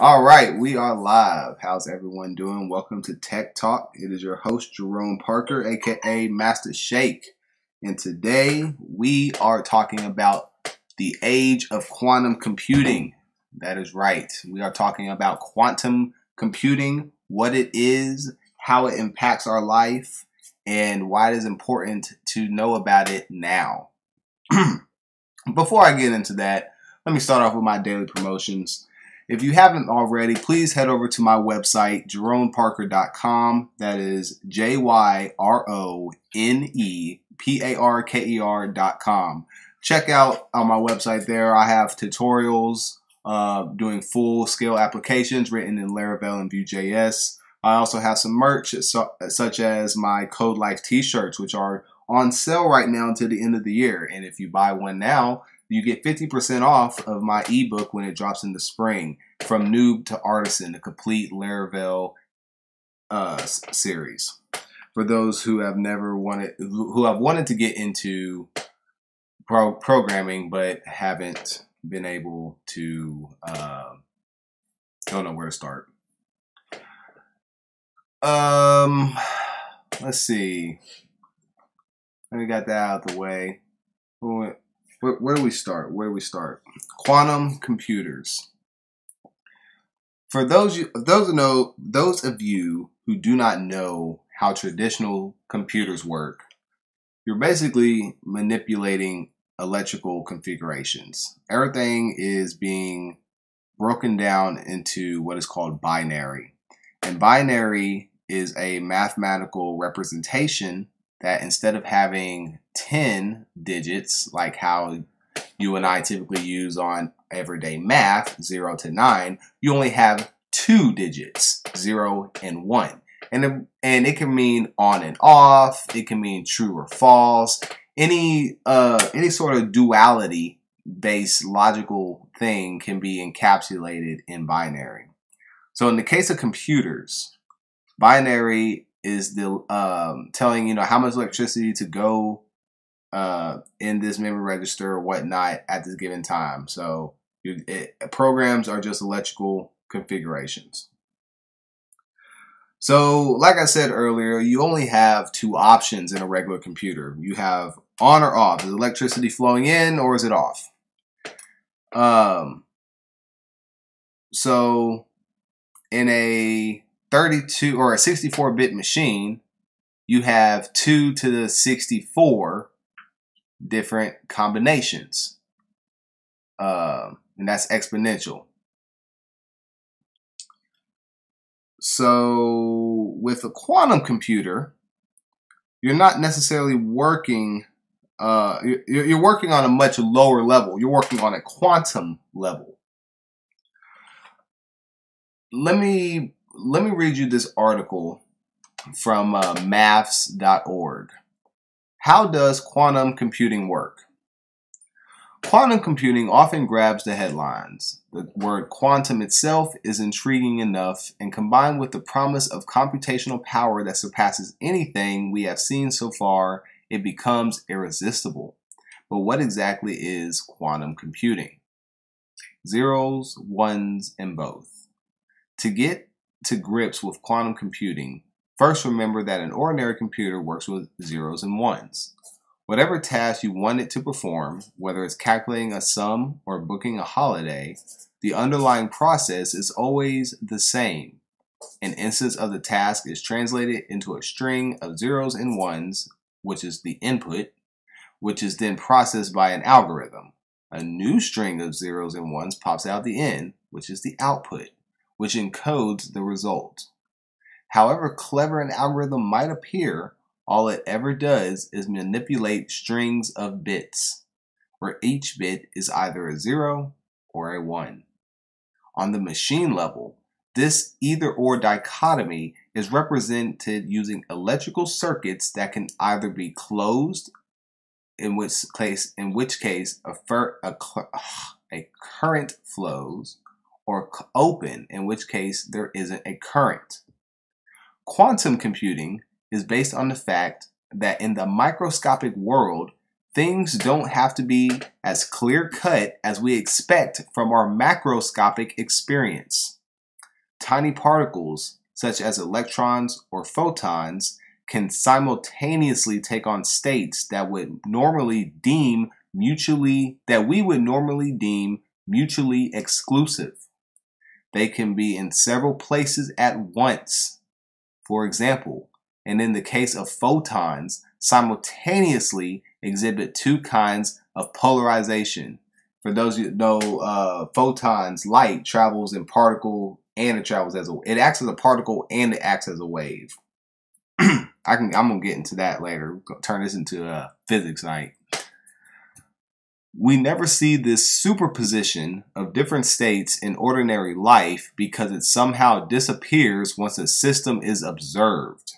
All right, we are live. How's everyone doing? Welcome to Tech Talk. It is your host, Jerome Parker, aka Master Shake. And today we are talking about the age of quantum computing. That is right. We are talking about quantum computing, what it is, how it impacts our life, and why it is important to know about it now. Before I get into that, let me start off with my daily promotions. If you haven't already, please head over to my website, jeroneparker.com. That is JYRONEPARKER.com. Check out on my website there. I have tutorials doing full-scale applications written in Laravel and Vue.js. I also have some merch such as my Code Life t-shirts, which are on sale right now until the end of the year. And if you buy one now, you get 50% off of my ebook when it drops in the spring, From Noob to Artisan, the complete Laravel series. For those who have wanted to get into programming but haven't been able to, don't know where to start. Let's see. We got that out of the way. Where do we start? Quantum computers. For those of you who do not know how traditional computers work, you're basically manipulating electrical configurations. Everything is being broken down into what is called binary. And binary is a mathematical representation that instead of having 10 digits, like how you and I typically use on everyday math, 0 to 9, you only have 2 digits, 0 and 1. And it can mean on and off, it can mean true or false, any sort of duality-based logical thing can be encapsulated in binary. So in the case of computers, binary is the telling how much electricity to go in this memory register or whatnot at this given time. So programs are just electrical configurations. So like I said earlier, you only have two options in a regular computer. You have on or off. Is electricity flowing in or is it off? So in a 32 or a 64-bit machine, you have 2 to the 64 different combinations, and that's exponential. So with a quantum computer, you're not necessarily working, you're working on a much lower level. You're working on a quantum level. Let me read you this article from maths.org. How does quantum computing work? Quantum computing often grabs the headlines. The word quantum itself is intriguing enough, and combined with the promise of computational power that surpasses anything we have seen so far, it becomes irresistible. But what exactly is quantum computing? Zeros, ones, and both. To get to grips with quantum computing, first remember that an ordinary computer works with zeros and ones. Whatever task you want it to perform, whether it's calculating a sum or booking a holiday, the underlying process is always the same. An instance of the task is translated into a string of zeros and ones, which is the input, which is then processed by an algorithm. A new string of zeros and ones pops out the end, which is the output, which encodes the result. However clever an algorithm might appear, all it ever does is manipulate strings of bits, where each bit is either a 0 or a 1. On the machine level, this either-or dichotomy is represented using electrical circuits that can either be closed, in which case a current flows, or open, in which case there isn't a current. Quantum computing is based on the fact that in the microscopic world, things don't have to be as clear-cut as we expect from our macroscopic experience. tiny particles, such as electrons or photons, can simultaneously take on states that we would normally deem mutually exclusive. They can be in several places at once, for example, and in the case of photons, simultaneously exhibit two kinds of polarization. For those of you who know, photons, light travels in particle and it acts as a particle and it acts as a wave. I'm gonna get into that later. Turn this into physics night. We never see this superposition of different states in ordinary life because it somehow disappears once a system is observed.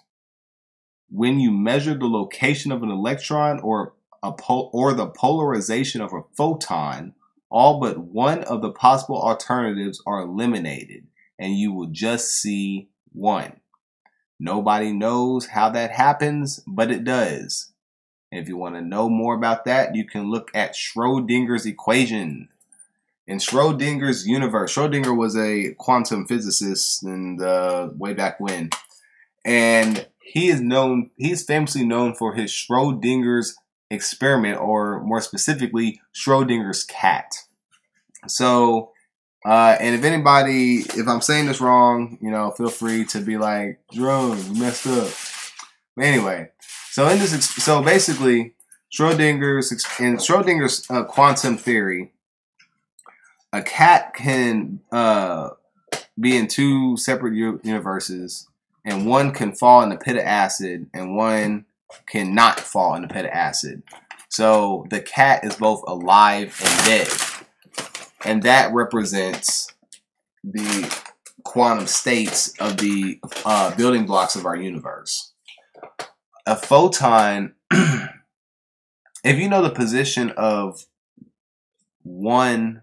When you measure the location of an electron or the polarization of a photon, all but one of the possible alternatives are eliminated, and you will just see one. Nobody knows how that happens, but it does. If you want to know more about that, you can look at Schrodinger's equation. In Schrodinger's universe, Schrodinger was a quantum physicist way back when. And he's famously known for his Schrodinger's experiment, or more specifically, Schrodinger's cat. So, and if I'm saying this wrong, feel free to be like, Jerome, you messed up. But anyway, so basically, Schrodinger's quantum theory, a cat can be in two separate universes, and one can fall in the pit of acid, and one cannot fall in the pit of acid. So the cat is both alive and dead. And that represents the quantum states of the building blocks of our universe. A photon, if you know the position of one,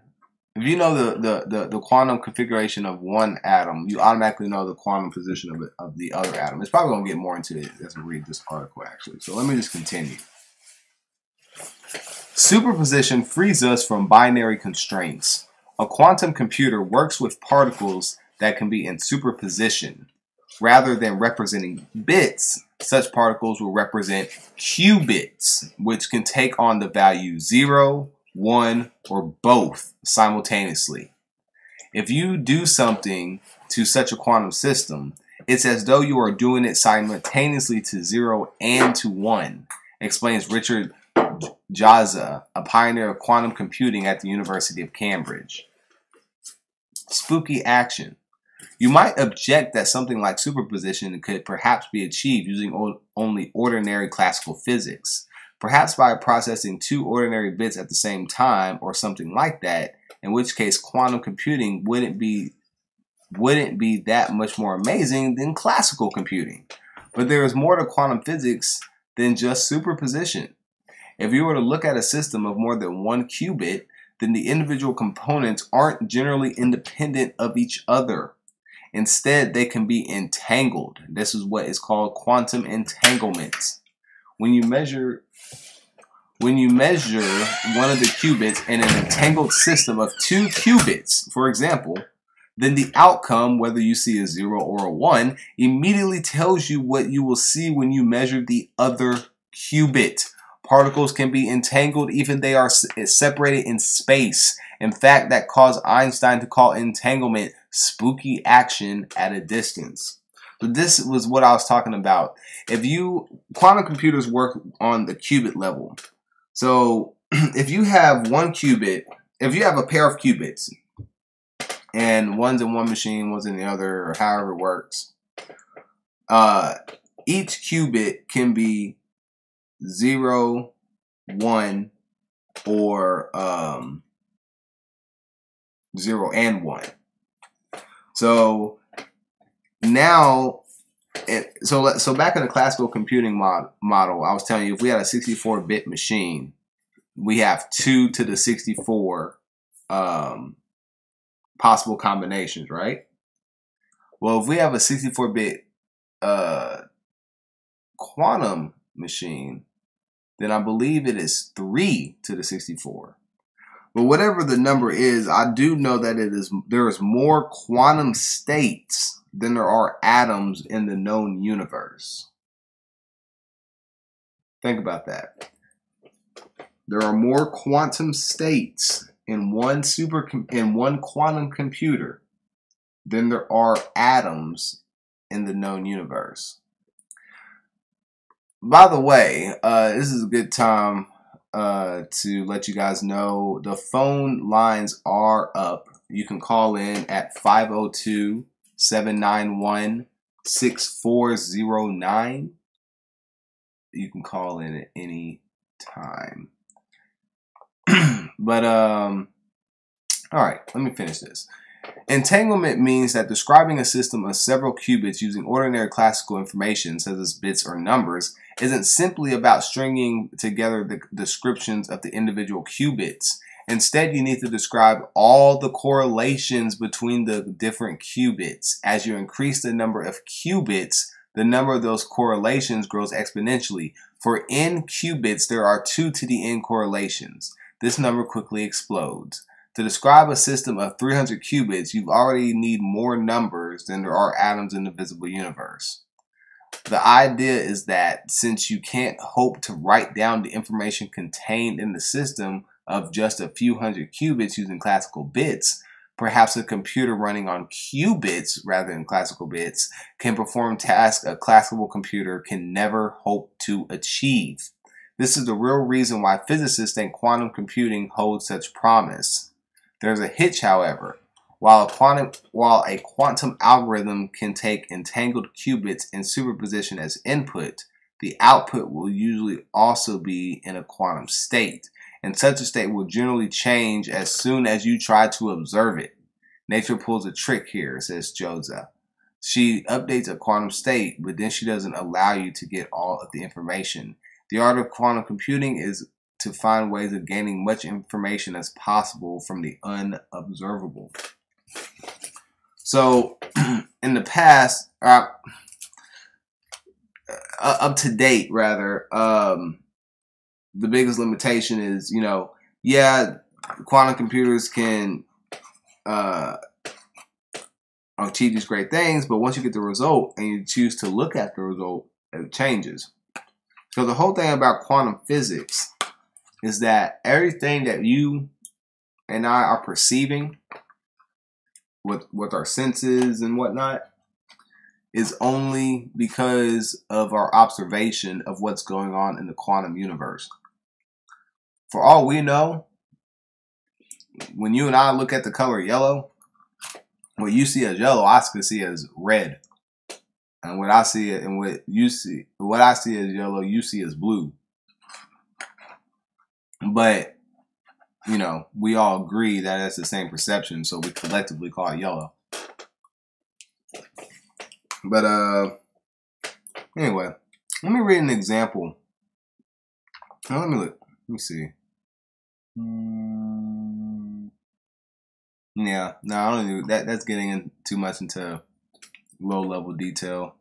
if you know the quantum configuration of one atom, you automatically know the quantum position of the other atom. It's probably going to get more into it as we read this article, actually. So let me just continue. Superposition frees us from binary constraints. A quantum computer works with particles that can be in superposition. Rather than representing bits, such particles will represent qubits, which can take on the value 0, 1, or both simultaneously. If you do something to such a quantum system, it's as though you are doing it simultaneously to 0 and to 1, explains Richard Jazza, a pioneer of quantum computing at the University of Cambridge. Spooky action. You might object that something like superposition could perhaps be achieved using only ordinary classical physics, perhaps by processing two ordinary bits at the same time or something like that, in which case quantum computing wouldn't be that much more amazing than classical computing. But there is more to quantum physics than just superposition. If you were to look at a system of more than one qubit, then the individual components aren't generally independent of each other. Instead, they can be entangled. This is what is called quantum entanglement. When you measure one of the qubits in an entangled system of two qubits, for example, then the outcome, whether you see a 0 or a 1, immediately tells you what you will see when you measure the other qubit. Particles can be entangled even they are separated in space. In fact, that caused Einstein to call entanglement spooky action at a distance. But this was what I was talking about. Quantum computers work on the qubit level. So if you have one qubit, if you have a pair of qubits, and one's in one machine, one's in the other, or however it works, each qubit can be 0, 1, or 0 and 1. So now, so back in the classical computing model, I was telling you, if we had a 64-bit machine, we have 2 to the 64 possible combinations, right? Well, if we have a 64-bit quantum machine, then I believe it is 3 to the 64. But whatever the number is, I do know that there is more quantum states than there are atoms in the known universe. Think about that. There are more quantum states in one quantum computer than there are atoms in the known universe. By the way, this is a good time to let you guys know the phone lines are up. You can call in at 502-791-6409. You can call in at any time. But all right, let me finish this. Entanglement means that describing a system of several qubits using ordinary classical information, such as bits or numbers, isn't simply about stringing together the descriptions of the individual qubits. Instead, you need to describe all the correlations between the different qubits. As you increase the number of qubits, the number of those correlations grows exponentially. For n qubits, there are 2 to the n correlations. This number quickly explodes. To describe a system of 300 qubits, you already need more numbers than there are atoms in the visible universe. The idea is that since you can't hope to write down the information contained in the system of just a few hundred qubits using classical bits, perhaps a computer running on qubits rather than classical bits can perform tasks a classical computer can never hope to achieve. This is the real reason why physicists think quantum computing holds such promise. There's a hitch, however. While a quantum algorithm can take entangled qubits in superposition as input, the output will usually also be in a quantum state, and such a state will generally change as soon as you try to observe it. Nature pulls a trick here, says Joseph. She updates a quantum state, but then she doesn't allow you to get all of the information. The art of quantum computing is to find ways of gaining much information as possible from the unobservable. So, in the past, up to date, rather, the biggest limitation is, quantum computers can achieve these great things, but once you get the result and you choose to look at the result, it changes. So the whole thing about quantum physics is that everything that you and I are perceiving with our senses and whatnot is only because of our observation of what's going on in the quantum universe. For all we know, when you and I look at the color yellow, what you see as yellow, I can see as red. And what I see and what I see as yellow, you see as blue. But, we all agree that it's the same perception, so we collectively call it yellow. But, anyway, let me read an example. Now, let me look. Let me see. Yeah, no, I don't do that. That's getting in too much into low-level detail.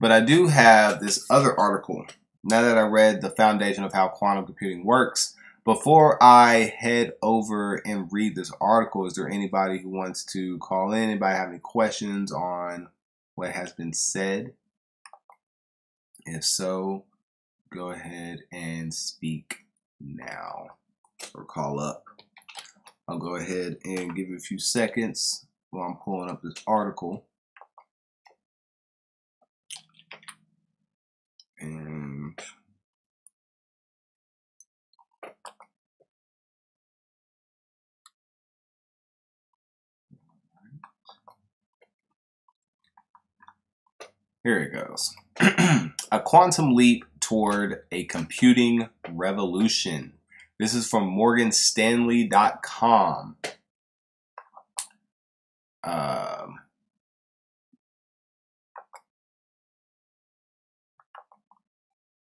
But I do have this other article. Now that I read The Foundation of How Quantum Computing Works, before I head over and read this article, is there anybody who wants to call in? Anybody have any questions on what has been said? If so, go ahead and speak now or call up. I'll go ahead and give you a few seconds while I'm pulling up this article. And here it goes. A quantum leap toward a computing revolution. This is from morganstanley.com.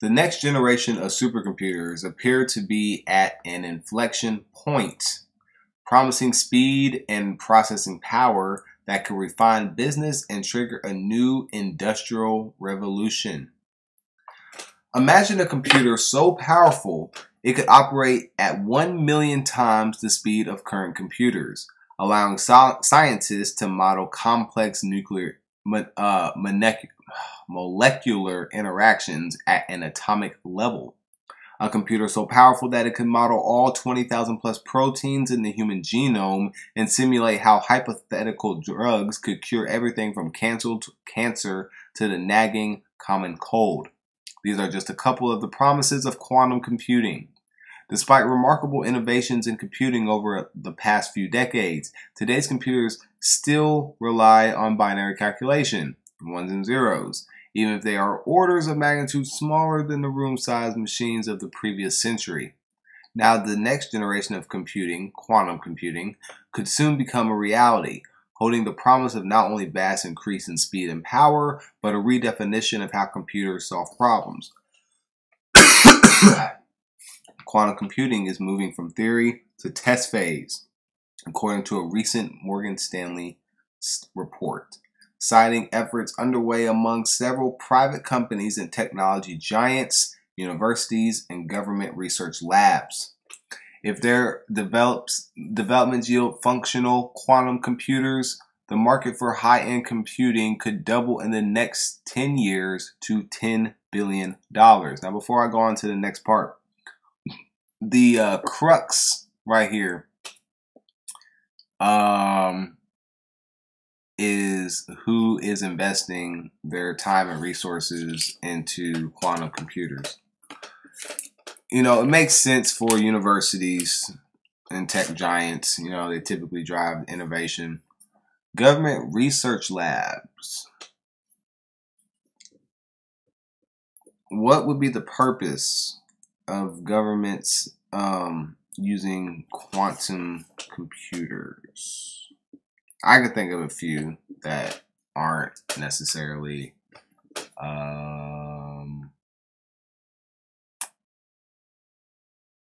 The next generation of supercomputers appear to be at an inflection point, promising speed and processing power that could refine business and trigger a new industrial revolution. Imagine a computer so powerful It could operate at 1 million times the speed of current computers, allowing scientists to model complex molecular interactions at an atomic level. A computer so powerful that it could model all 20,000 plus proteins in the human genome and simulate how hypothetical drugs could cure everything from cancer to the nagging common cold. These are just a couple of the promises of quantum computing. Despite remarkable innovations in computing over the past few decades, today's computers still rely on binary calculation, ones and zeros, even if they are orders of magnitude smaller than the room-sized machines of the previous century. Now, the next generation of computing, quantum computing, could soon become a reality, holding the promise of not only vast increase in speed and power, but a redefinition of how computers solve problems. Quantum computing is moving from theory to test phase, according to a recent Morgan Stanley report, citing efforts underway among several private companies and technology giants, universities, and government research labs. If their developments yield functional quantum computers, the market for high-end computing could double in the next 10 years to $10 billion. Now, before I go on to the next part, the crux right here is who is investing their time and resources into quantum computers. You know, it makes sense for universities and tech giants. You know, they typically drive innovation. Government research labs. What would be the purpose of governments using quantum computers? I could think of a few that aren't necessarily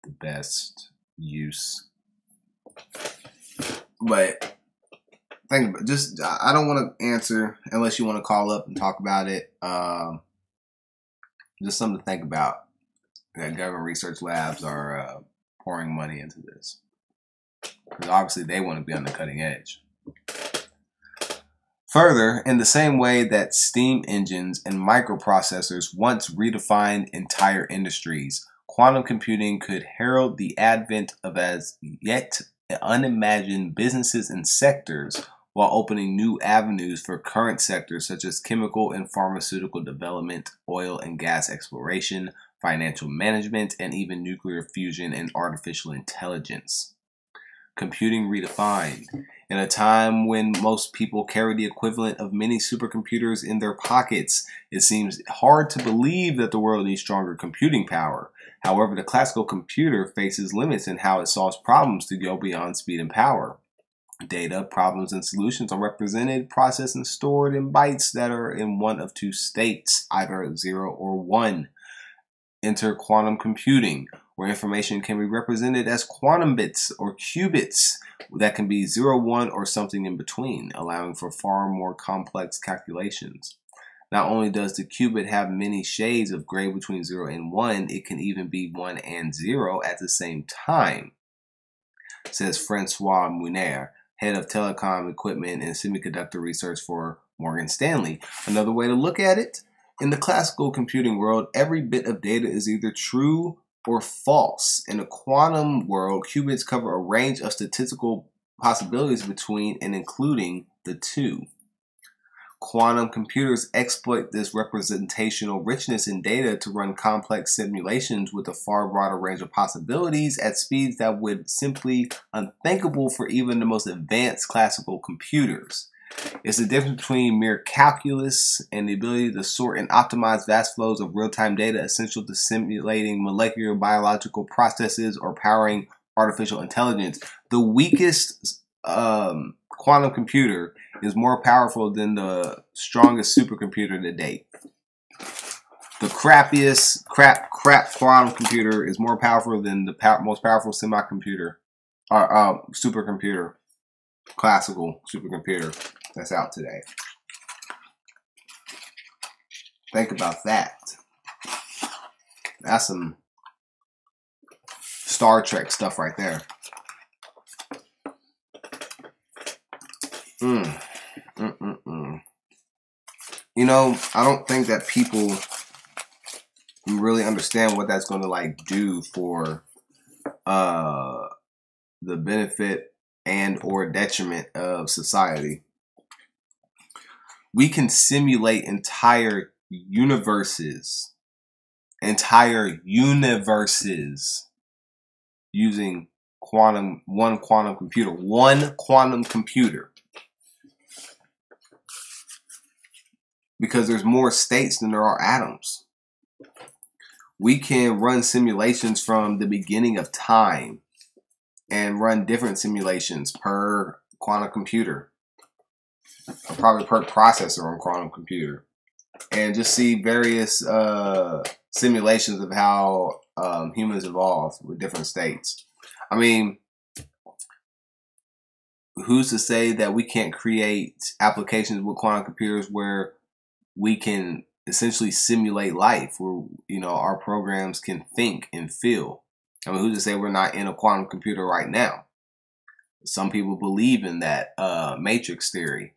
the best use, but think about just. I don't want to answer unless you want to call up and talk about it. Just something to think about. That government research labs are pouring money into this because obviously they want to be on the cutting edge. Further, in the same way that steam engines and microprocessors once redefined entire industries, quantum computing could herald the advent of as yet unimagined businesses and sectors while opening new avenues for current sectors such as chemical and pharmaceutical development, oil and gas exploration, financial management, and even nuclear fusion and artificial intelligence. Computing redefined. In a time when most people carry the equivalent of many supercomputers in their pockets, it seems hard to believe that the world needs stronger computing power. However, the classical computer faces limits in how it solves problems to go beyond speed and power. Data, problems, and solutions are represented, processed, and stored in bytes that are in one of two states, either 0 or 1. Enter quantum computing, where information can be represented as quantum bits or qubits that can be 0, 1, or something in between, allowing for far more complex calculations. Not only does the qubit have many shades of gray between 0 and 1, it can even be 1 and 0 at the same time, says Francois Muner, head of telecom equipment and semiconductor research for Morgan Stanley. Another way to look at it, in the classical computing world, every bit of data is either true or false. In a quantum world, qubits cover a range of statistical possibilities between and including the two. Quantum computers exploit this representational richness in data to run complex simulations with a far broader range of possibilities at speeds that would simply unthinkable for even the most advanced classical computers. It's the difference between mere calculus and the ability to sort and optimize vast flows of real-time data essential to simulating molecular biological processes or powering artificial intelligence. The weakest quantum computer is more powerful than the strongest supercomputer to date. The crappiest crap quantum computer is more powerful than the most powerful semiconductor or supercomputer, classical supercomputer that's out today. Think about that. That's some Star Trek stuff right there. You know, I don't think that people really understand what that's going to like do for the benefit and or detriment of society. We can simulate entire universes using one quantum computer. Because there's more states than there are atoms. We can run simulations from the beginning of time and run different simulations per quantum computer, or probably per processor on quantum computer, and just see various simulations of how humans evolve with different states. I mean, who's to say that we can't create applications with quantum computers where we can essentially simulate life, where, you know, our programs can think and feel? I mean, who's to say we're not in a quantum computer right now? Some people believe in that matrix theory,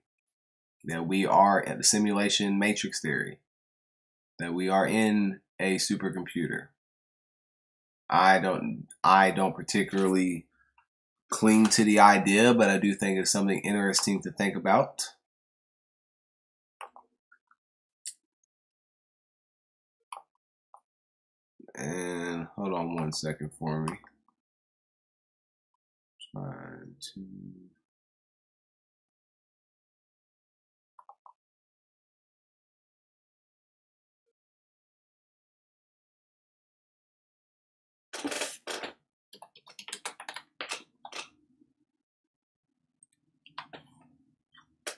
that we are at the simulation matrix theory, that we are in a supercomputer. I don't particularly cling to the idea, but I do think it's something interesting to think about. And hold on one second for me. Trying to.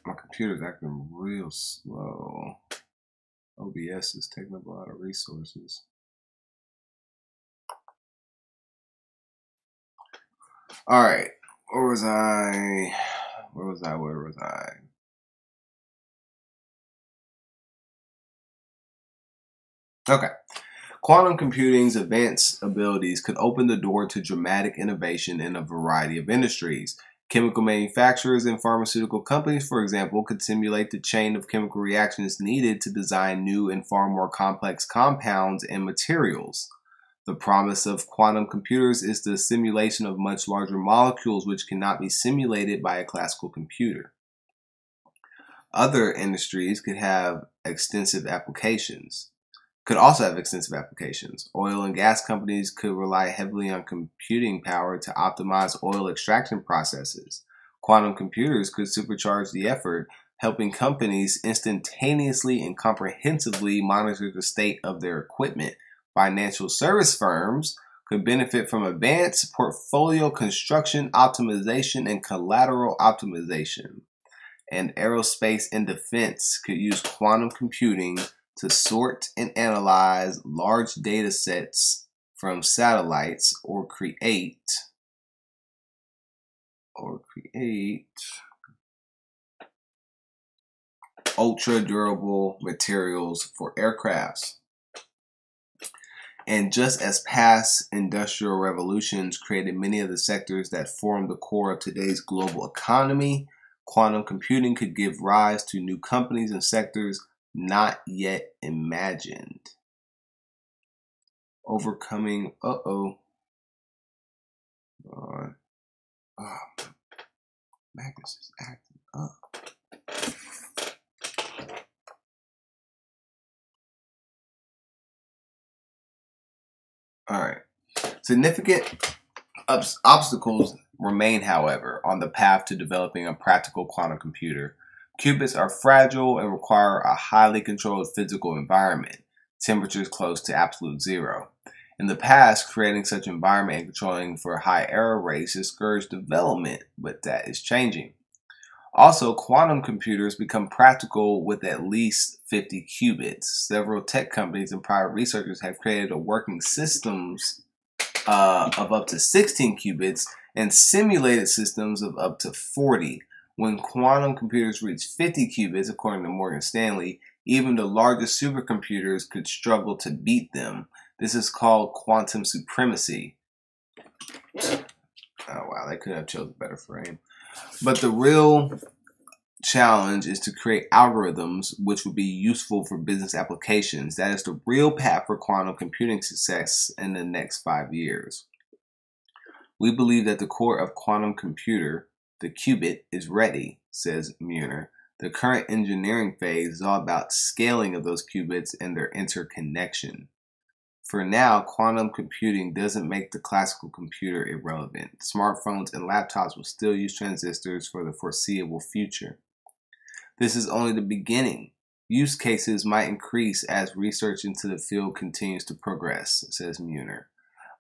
My computer's acting real slow. OBS is taking up a lot of resources. All right, where was I? Okay. Quantum computing's advanced abilities could open the door to dramatic innovation in a variety of industries. Chemical manufacturers and pharmaceutical companies, for example, could simulate the chain of chemical reactions needed to design new and far more complex compounds and materials. The promise of quantum computers is the simulation of much larger molecules which cannot be simulated by a classical computer. Other industries could also have extensive applications. Oil and gas companies could rely heavily on computing power to optimize oil extraction processes. Quantum computers could supercharge the effort, helping companies instantaneously and comprehensively monitor the state of their equipment. Financial service firms could benefit from advanced portfolio construction optimization and collateral optimization. And aerospace and defense could use quantum computing to sort and analyze large data sets from satellites or create ultra durable materials for aircrafts. And just as past industrial revolutions created many of the sectors that form the core of today's global economy, quantum computing could give rise to new companies and sectors not yet imagined. Overcoming, Magnus is acting up. All right. Significant obstacles remain, however, on the path to developing a practical quantum computer. Qubits are fragile and require a highly controlled physical environment, temperatures close to absolute zero. In the past, creating such environment and controlling for high error rates discouraged development, but that is changing. Also, quantum computers become practical with at least 50 qubits. Several tech companies and private researchers have created a working systems of up to 16 qubits and simulated systems of up to 40. When quantum computers reach 50 qubits, according to Morgan Stanley, even the largest supercomputers could struggle to beat them. This is called quantum supremacy. Oh wow, they could have chosen a better frame. But the real challenge is to create algorithms which would be useful for business applications. That is the real path for quantum computing success in the next 5 years. We believe that the core of quantum computer, the qubit, is ready, says Muir. The current engineering phase is all about scaling of those qubits and their interconnection. For now, quantum computing doesn't make the classical computer irrelevant. Smartphones and laptops will still use transistors for the foreseeable future. This is only the beginning. Use cases might increase as research into the field continues to progress, says Muir.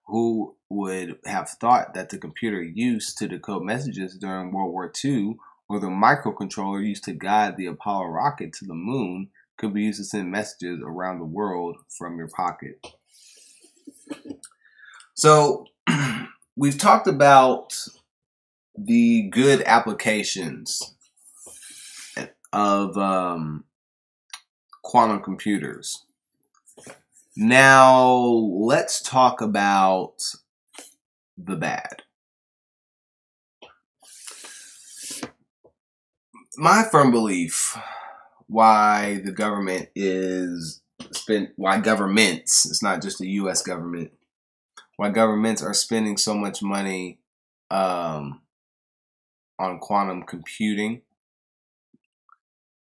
Who would have thought that the computer used to decode messages during World War II or the microcontroller used to guide the Apollo rocket to the moon could be used to send messages around the world from your pocket? So we've talked about the good applications of quantum computers. Now let's talk about the bad. My firm belief why the government why governments, it's not just the US government, why governments are spending so much money on quantum computing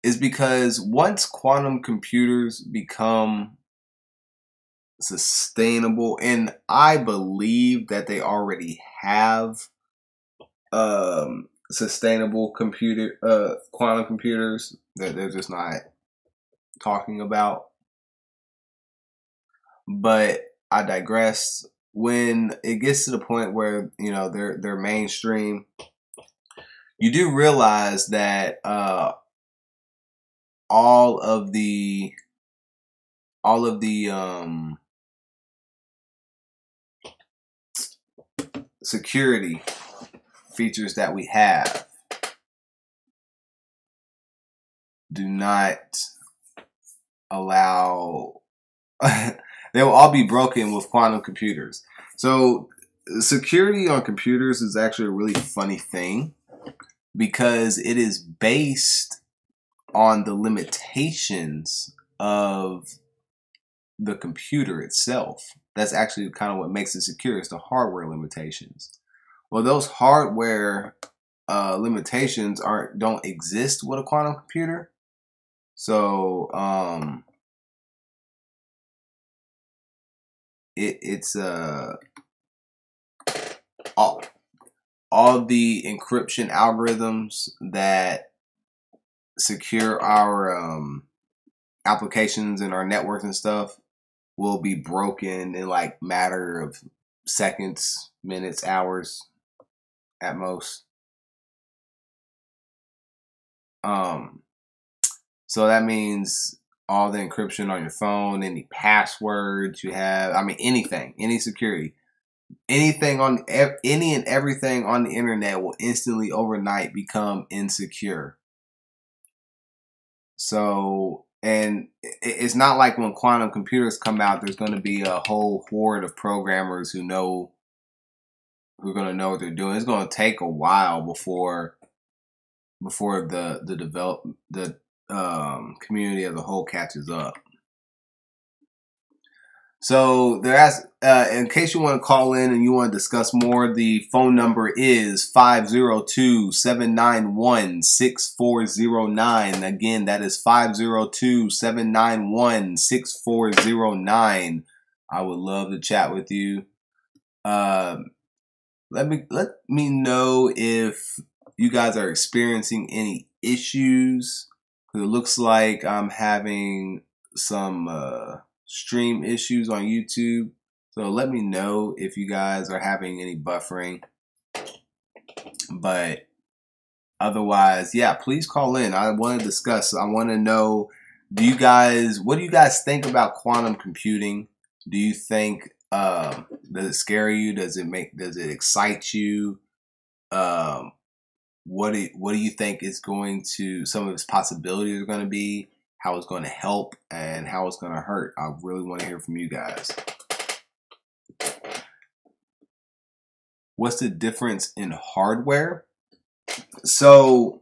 is because once quantum computers become sustainable, and I believe that they already have sustainable quantum computers that they're just not talking about. But I digress. When it gets to the point where they're mainstream, you do realize that all of the security features that we have do not allow they will all be broken with quantum computers. So security on computers is actually a really funny thing because it is based on the limitations of the computer itself. That's actually kind of what makes it secure, is the hardware limitations. Well, those hardware limitations don't exist with a quantum computer. So it's all the encryption algorithms that secure our applications and our networks and stuff will be broken in like matter of seconds, minutes, hours at most. So that means all the encryption on your phone, any passwords you have, I mean anything, any security, anything on any and everything on the internet will instantly overnight become insecure. So, and it's not like when quantum computers come out, there's going to be a whole horde of programmers who are going to know what they're doing. It's going to take a while before the community as a whole catches up. So in case you want to call in and you want to discuss more, the phone number is 502-791-6409. Again, that is 502-791-6409. I would love to chat with you. Let me know if you guys are experiencing any issues, because it looks like I'm having some stream issues on YouTube. So let me know if you guys are having any buffering. But otherwise, yeah, please call in. I want to discuss. I want to know, what do you guys think about quantum computing? Do you think does it scare you? Does it excite you? What do you think is some of its possibilities are going to be? How it's going to help and how it's going to hurt? I really want to hear from you guys. what's the difference in hardware? So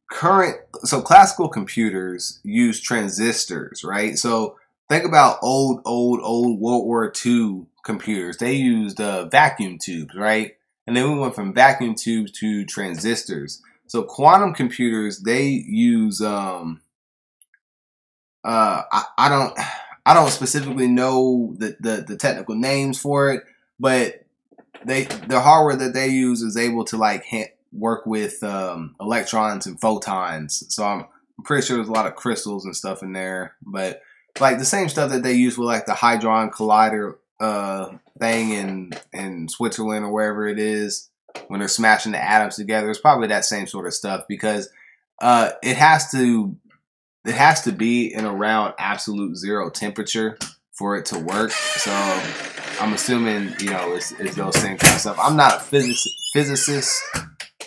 classical computers use transistors, right? So think about old World War II computers. They used vacuum tubes, right? And then we went from vacuum tubes to transistors. So quantum computers, they use I don't specifically know the technical names for it, but the hardware that they use is able to like work with electrons and photons. So I'm pretty sure there's a lot of crystals and stuff in there, but like the same stuff that they use with like the Hadron Collider thing in Switzerland or wherever it is when they're smashing the atoms together. It's probably that same sort of stuff because it has to be in around absolute zero temperature for it to work. So I'm assuming, it's those same kind of stuff. I'm not a physicist.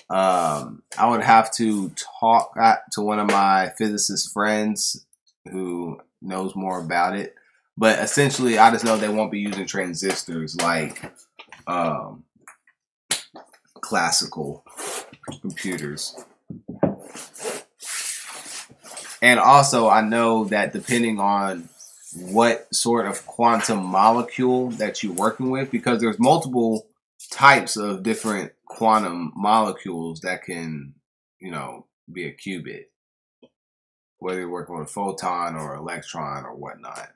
I would have to talk to one of my physicist friends who knows more about it. But essentially, I just know they won't be using transistors like classical computers. And also, I know that depending on what sort of quantum molecule that you're working with, because there's multiple types of different quantum molecules that can, be a qubit, whether you're working with a photon or electron or whatnot.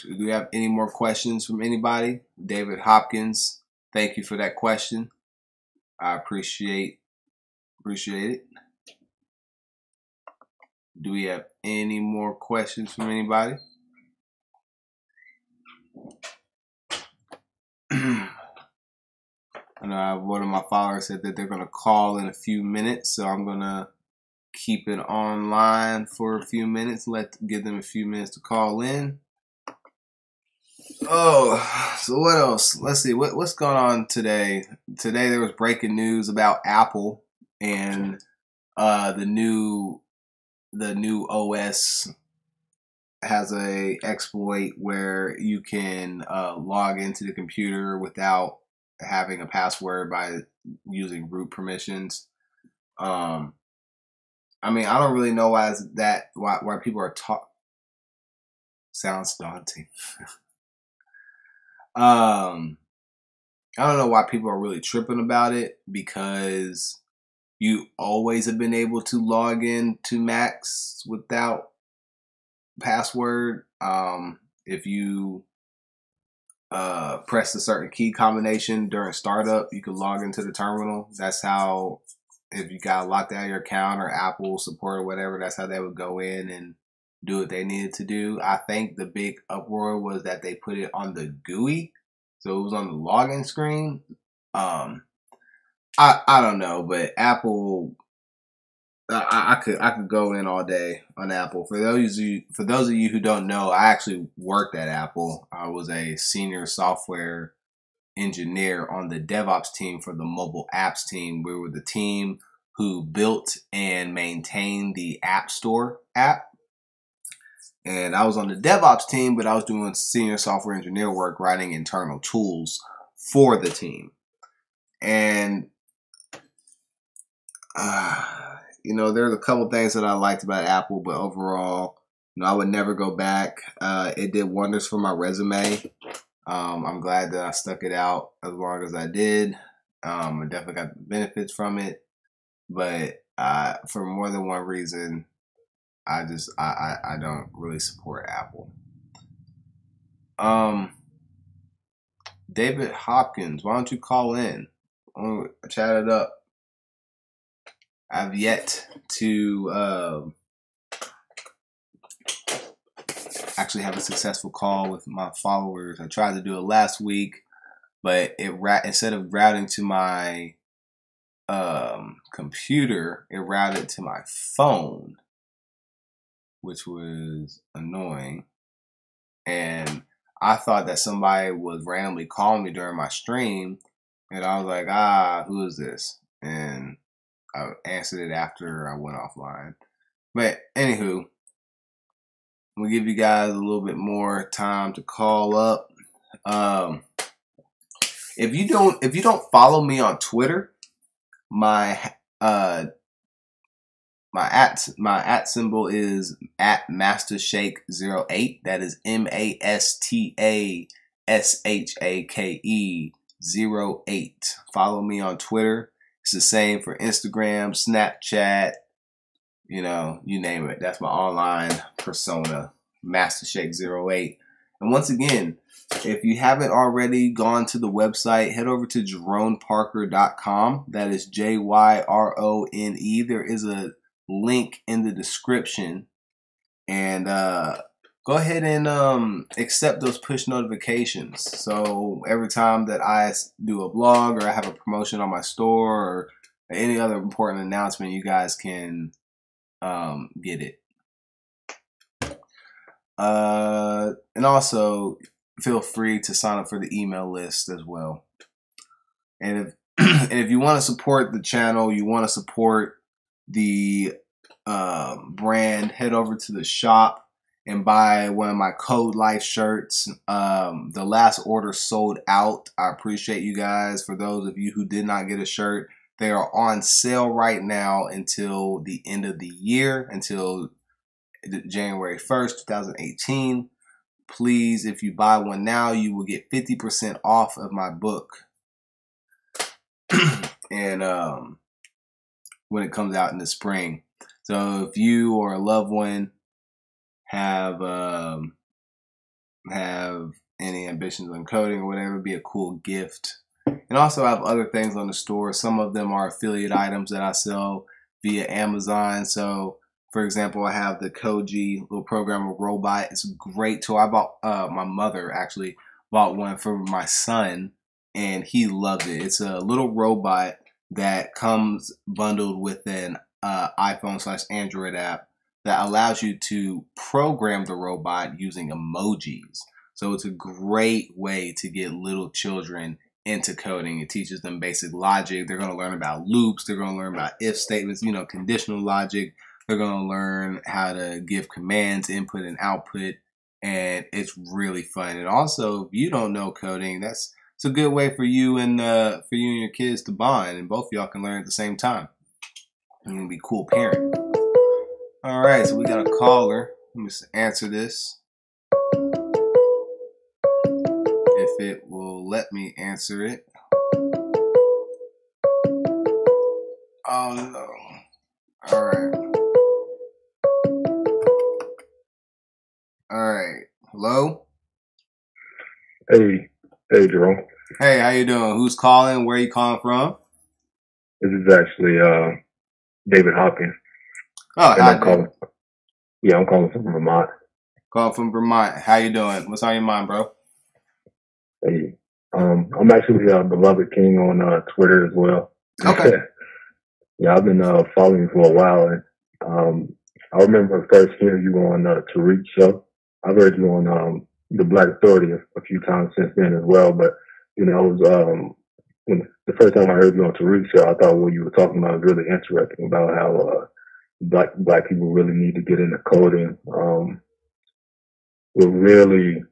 Do we have any more questions from anybody? David Hopkins, thank you for that question. I appreciate it. Do we have any more questions from anybody? I know one of my followers said that they're going to call in a few minutes, so I'm going to keep it online for a few minutes. Give them a few minutes to call in. Oh, so what else? Let's see. What's going on today? Today there was breaking news about Apple and the new OS has a exploit where you can log into the computer without having a password by using root permissions. I don't really know why people are sounds daunting. I don't know why people are really tripping about it, because you always have been able to log in to Macs without password. If you press a certain key combination during startup, you can log into the terminal. That's how, if you got locked out of your account or Apple support or whatever, that's how they would go in and do what they needed to do. I think the big uproar was that they put it on the GUI, so it was on the login screen. I don't know, but Apple, I could go in all day on Apple. For those of you who don't know, I actually worked at Apple. I was a senior software engineer on the DevOps team for the mobile apps team. We were the team who built and maintained the App Store app. And I was on the DevOps team, but I was doing senior software engineer work, writing internal tools for the team. And there's a couple things that I liked about Apple, but overall, I would never go back. It did wonders for my resume. I'm glad that I stuck it out as long as I did. I definitely got the benefits from it, but for more than one reason, I don't really support Apple. David Hopkins, why don't you call in? Chat it up. I've yet to actually have a successful call with my followers. I tried to do it last week, but instead of routing to my computer, it routed to my phone, which was annoying. And I thought that somebody was randomly calling me during my stream, and I was like, who is this? And I answered it after I went offline. But anywho, I'm gonna give you guys a little bit more time to call up. If you don't follow me on Twitter, my at symbol is at MasterShake08. That is MasterShake08. Follow me on Twitter. It's the same for Instagram, Snapchat, you name it. That's my online persona, MasterShake08. And once again, if you haven't already gone to the website, head over to JeroneParker.com. That is JYRONE. There is a link in the description, and go ahead and accept those push notifications. So every time that I do a blog or I have a promotion on my store or any other important announcement, you guys can get it. And also feel free to sign up for the email list as well. And if you want to support the channel, you want to support the brand, head over to the shop and buy one of my Code Life shirts. The last order sold out. I appreciate you guys. For those of you who did not get a shirt, they are on sale right now until the end of the year, until January 1st, 2018. Please, if you buy one now, you will get 50% off of my book. And when it comes out in the spring. So if you or a loved one have any ambitions on coding or whatever, it'd be a cool gift. And also I have other things on the store. Some of them are affiliate items that I sell via Amazon. So for example, I have the Koji little programmer robot. It's a great tool. I bought, my mother actually bought one for my son and he loved it. It's a little robot that comes bundled with an iPhone/Android app that allows you to program the robot using emojis. So it's a great way to get little children into coding. It teaches them basic logic. They're going to learn about loops. They're going to learn about if statements, conditional logic. They're going to learn how to give commands, input and output, and it's really fun. And also, if you don't know coding, it's a good way for you and your kids to bond, and both of y'all can learn at the same time. You can be a cool parent. All right, so we got a caller. Let me just answer this. If it will let me answer it. Oh no. All right. All right. Hello? Hey, Jerome. Hey, how you doing? Who's calling? Where are you calling from? This is actually David Hopkins. Oh, and hi, I'm calling. Yeah, I'm calling from Vermont. Calling from Vermont. How you doing? What's on your mind, bro? Hey, I'm actually Beloved King on Twitter as well. Okay. Yeah, I've been following you for a while, and I remember first hearing you on Tariq's show. I've heard you on the Black Authority a few times since then as well, but it was when the first time I heard you on Tariq's show, I thought what you were talking about was really interesting about how black people really need to get into coding. We're really,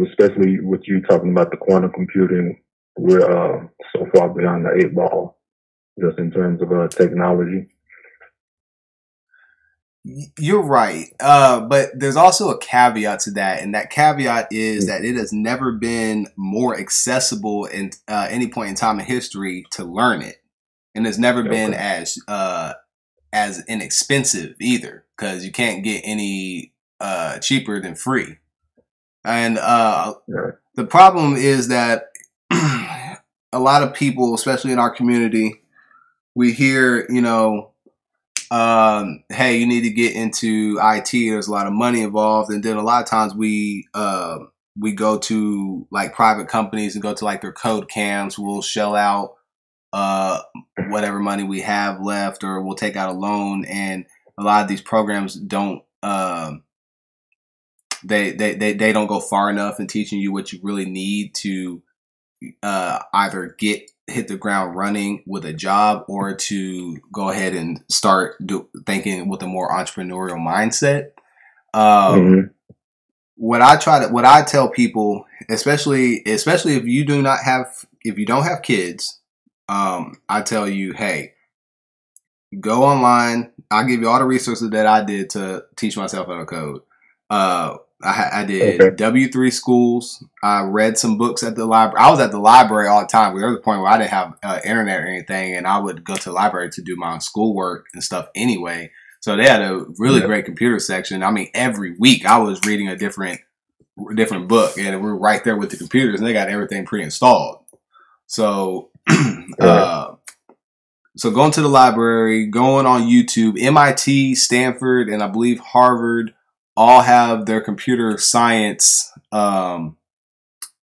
especially with you talking about the quantum computing, we're so far behind the eight ball, just in terms of technology. You're right. But there's also a caveat to that. And that caveat is that it has never been more accessible in any point in time in history to learn it. And it's never been as inexpensive either, because you can't get any cheaper than free. And the problem is that a lot of people, especially in our community, we hear, hey, you need to get into IT. There's a lot of money involved. And then a lot of times we go to like private companies and go to like their code camps. We'll shell out whatever money we have left, or we'll take out a loan. And a lot of these programs don't they don't go far enough in teaching you what you really need to either hit the ground running with a job, or to go ahead and start thinking with a more entrepreneurial mindset. Um, what I tell people, especially if you don't have kids, I tell you, hey, go online. I'll give you all the resources that I did to teach myself how to code. I did W3 schools. I read some books at the library. I was at the library all the time. There was a point where I didn't have internet or anything, and I would go to the library to do my own schoolwork and stuff anyway. So they had a really great computer section. I mean, every week I was reading a different book, and we're right there with the computers, and they got everything pre-installed. So, so going to the library, going on YouTube, MIT, Stanford, and I believe Harvard all have their computer science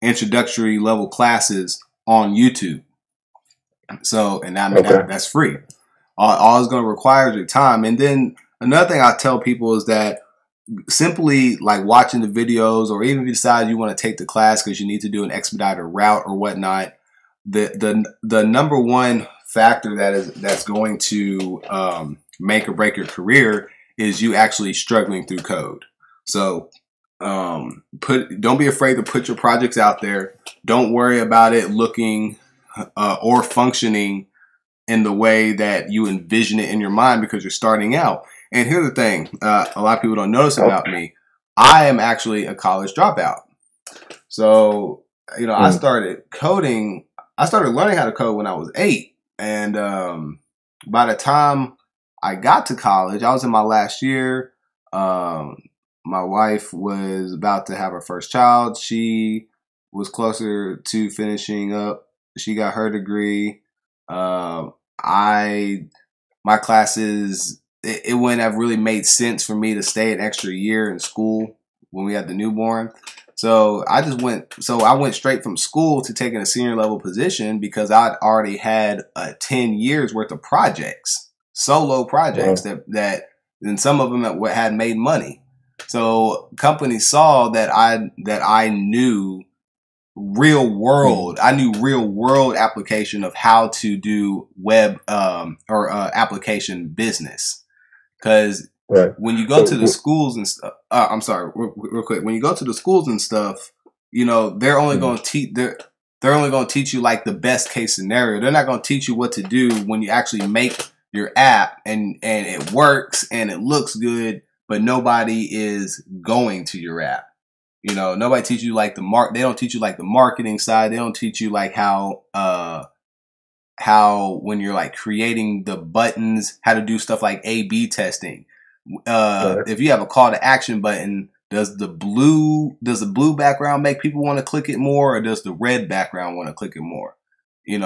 introductory level classes on YouTube. So, and that's free. All it's going to require is your time. And then another thing I tell people is that simply like watching the videos, or even if you decide you want to take the class because you need to do an expedited route or whatnot, the number one factor that's going to make or break your career is you actually struggling through code. So don't be afraid to put your projects out there. Don't worry about it looking or functioning in the way that you envision it in your mind, because you're starting out. And here's the thing, a lot of people don't notice about me. I am actually a college dropout. So, I started learning how to code when I was 8. And by the time I got to college, I was in my last year. My wife was about to have her first child. She was closer to finishing up. She got her degree. My classes, it wouldn't have really made sense for me to stay an extra year in school when we had the newborn. So I went straight from school to taking a senior level position because I'd already had 10 years worth of projects, solo projects that and some of them had made money. So companies saw that I knew real world application of how to do web or application business. Because when you go to the schools and stuff, I'm sorry, real quick. When you go to the schools and stuff, they're only going to teach. They're only going to teach you like the best case scenario. They're not going to teach you what to do when you actually make your app and it works and it looks good, but nobody is going to your app. Nobody teaches you like they don't teach you like the marketing side. They don't teach you like how when you're like creating the buttons, how to do stuff like A/B testing. If you have a call to action button, does the blue background make people want to click it more, or does the red background want to click it more? They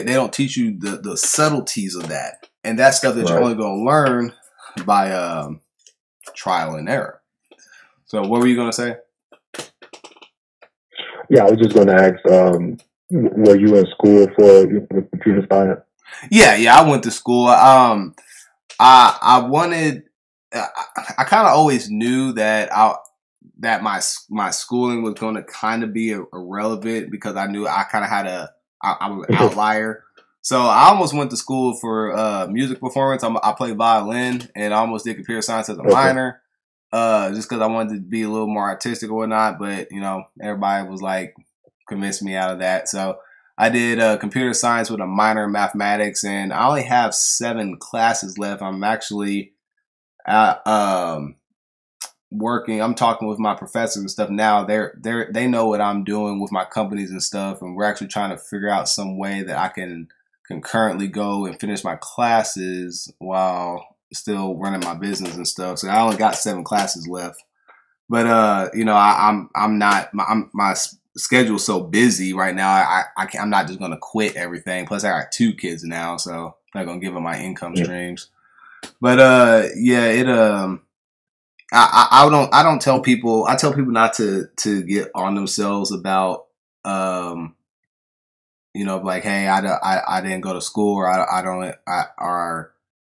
don't teach you the subtleties of that. And that's stuff that you're only going to learn by trial and error. So what were you going to say? Yeah, I was just going to ask, were you in school for computer science? Yeah, I went to school. I wanted. I kind of always knew that my schooling was going to kind of be irrelevant, because I knew I kind of had I was an outlier. So I almost went to school for music performance. I played violin, and I almost did computer science as a minor. Just because I wanted to be a little more artistic or whatnot, but everybody was like convinced me out of that. So I did computer science with a minor in mathematics, and I only have 7 classes left. I'm actually working. I'm talking with my professors and stuff now. They know what I'm doing with my companies and stuff, and we're actually trying to figure out some way that I can concurrently go and finish my classes while still running my business and stuff. So I only got 7 classes left, but my schedule's so busy right now. I'm not just gonna quit everything. Plus I got 2 kids now, so I'm not gonna give them my income streams. But I don't tell people. I tell people not to get on themselves about like, hey, I didn't go to school, or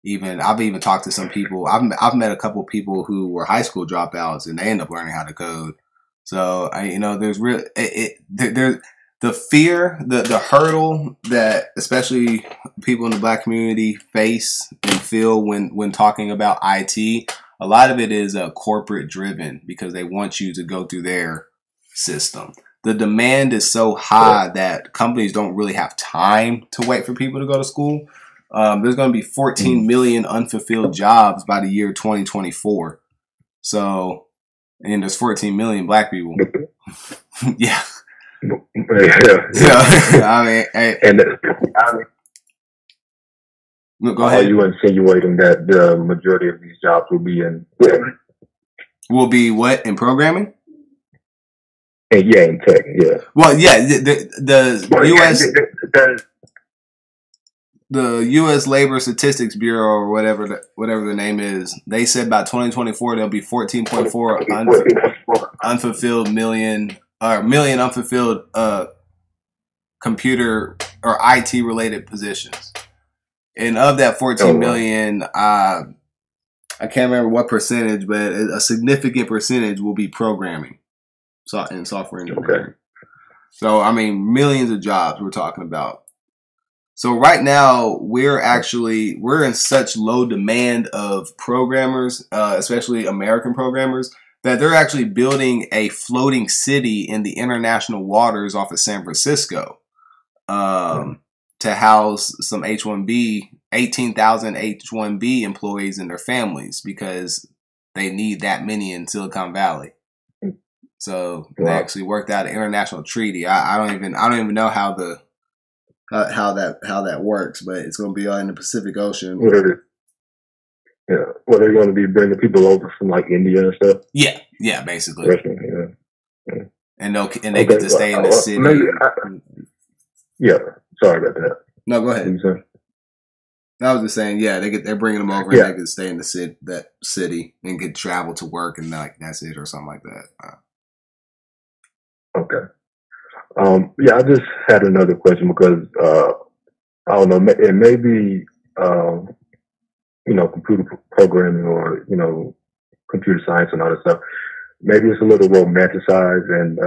I've even talked to some people. I've met a couple of people who were high school dropouts, and they end up learning how to code. So there's the fear, the hurdle that especially people in the Black community face and feel when talking about IT. A lot of it is corporate driven because they want you to go through their system. The demand is so high that companies don't really have time to wait for people to go to school. There's going to be 14 million unfulfilled jobs by the year 2024. So, and there's 14 million black people. Yeah. I mean, hey. And go ahead. Are you insinuating that the majority of these jobs will be in? Will be what in programming? Yeah, in tech. Yeah. Well, yeah, the U.S. The U.S. Labor Statistics Bureau or whatever the name is, they said by 2024 there'll be 14.4 unfulfilled million unfulfilled computer or IT related positions, and of that 14 million, I can't remember what percentage, but a significant percentage will be programming, in software engineering. Okay. So I mean, millions of jobs we're talking about. So right now we're in such low demand of programmers, especially American programmers, that they're actually building a floating city in the international waters off of San Francisco to house some 18,000 H-1B employees and their families because they need that many in Silicon Valley. So they actually worked out an international treaty. I don't even know how that works, but it's going to be in the Pacific Ocean. Yeah, well, they're going to be bringing people over from like India and stuff. Yeah, basically. Yeah. And they get to stay in the city. Sorry about that. No, go ahead. I was just saying, they're bringing them over and they can stay in that city and get travel to work and that's it or something like that. Okay. I just had another question because I don't know, it may be computer programming or computer science and all that stuff. Maybe it's a little romanticized and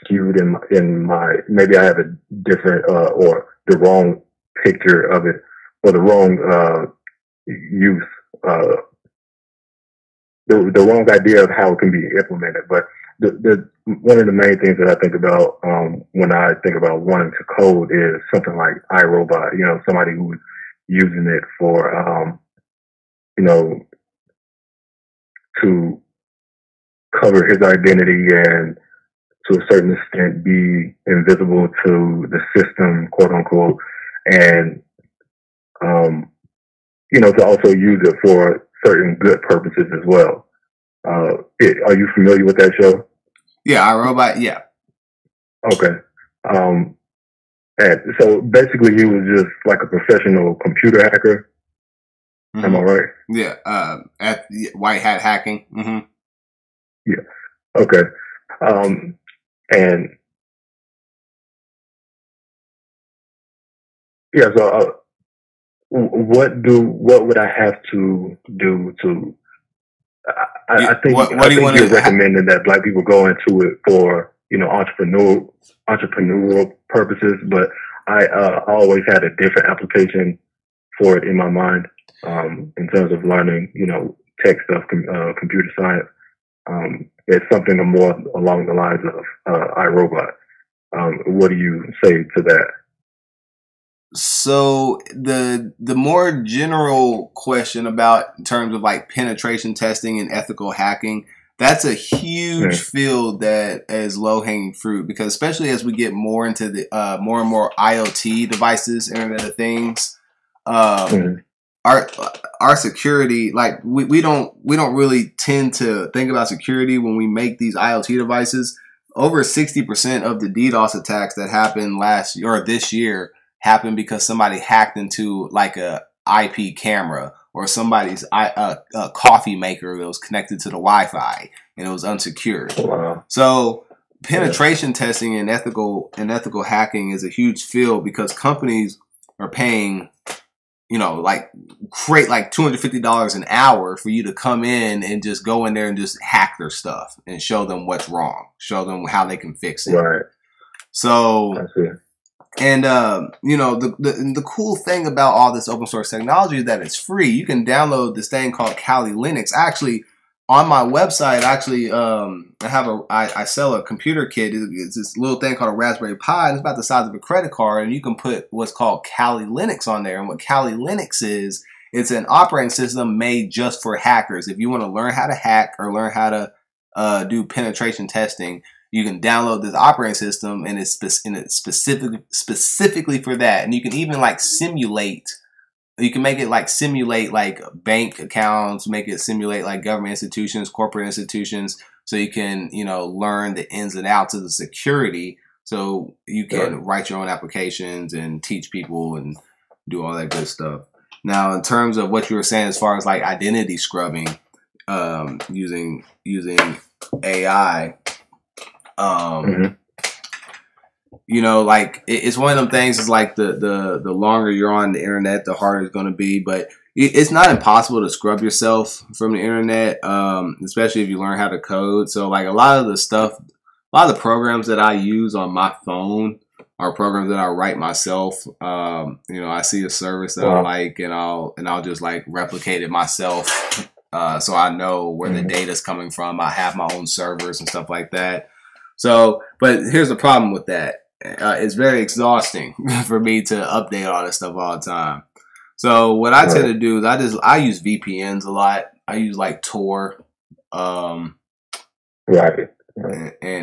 skewed in my. Maybe I have a different or the wrong picture of it or the wrong youth. The wrong idea of how it can be implemented, but the one of the main things that I think about when I think about wanting to code is something like iRobot. Somebody who's using it for to cover his identity and to a certain extent be invisible to the system, quote unquote, and to also use it for certain good purposes as well. Are you familiar with that show? Yeah, iRobot. Yeah. Okay. And so basically, he was just like a professional computer hacker. Mm-hmm. Am I right? Yeah. At white hat hacking. Mm-hmm. Yeah. Okay. And yeah. So, what would I have to do to? I think you're recommending that Black people go into it for entrepreneurial purposes, but I always had a different application for it in my mind in terms of learning, tech stuff, computer science. It's something more along the lines of iRobot. What do you say to that? So the more general question about in terms of like penetration testing and ethical hacking, that's a huge field that is low hanging fruit because especially as we get more into the more and more IoT devices, Internet of Things, our security, like we don't really tend to think about security when we make these IoT devices. Over 60% of the DDoS attacks that happened last year or this year happened because somebody hacked into like a IP camera or somebody's coffee maker that was connected to the Wi-Fi and it was unsecured. Wow. So penetration testing and ethical hacking is a huge field because companies are paying, like $250 an hour for you to come in and just go in there and just hack their stuff and show them what's wrong, show them how they can fix it. Right. So I see. And the cool thing about all this open source technology is that it's free. You can download this thing called Kali Linux. Actually, on my website, I sell a computer kit. It's this little thing called a Raspberry Pi. And it's about the size of a credit card, and you can put what's called Kali Linux on there. And what Kali Linux is, it's an operating system made just for hackers. If you want to learn how to hack or learn how to do penetration testing, you can download this operating system, and it's specifically for that. And you can even like simulate. You can make it like simulate like bank accounts, make it simulate like government institutions, corporate institutions, so you can learn the ins and outs of the security. So you can write your own applications and teach people and do all that good stuff. Now, in terms of what you were saying, as far as like identity scrubbing, using AI. Like it's one of them things. Is like the longer you're on the internet, the harder it's going to be. But it's not impossible to scrub yourself from the internet, especially if you learn how to code. So like a lot of the programs that I use on my phone are programs that I write myself. I see a service that I like, and I'll just like replicate it myself. So I know where the data is coming from. I have my own servers and stuff like that. So, but here's the problem with that. It's very exhausting for me to update all this stuff all the time. So what I tend to do is I use VPNs a lot. I use like Tor, and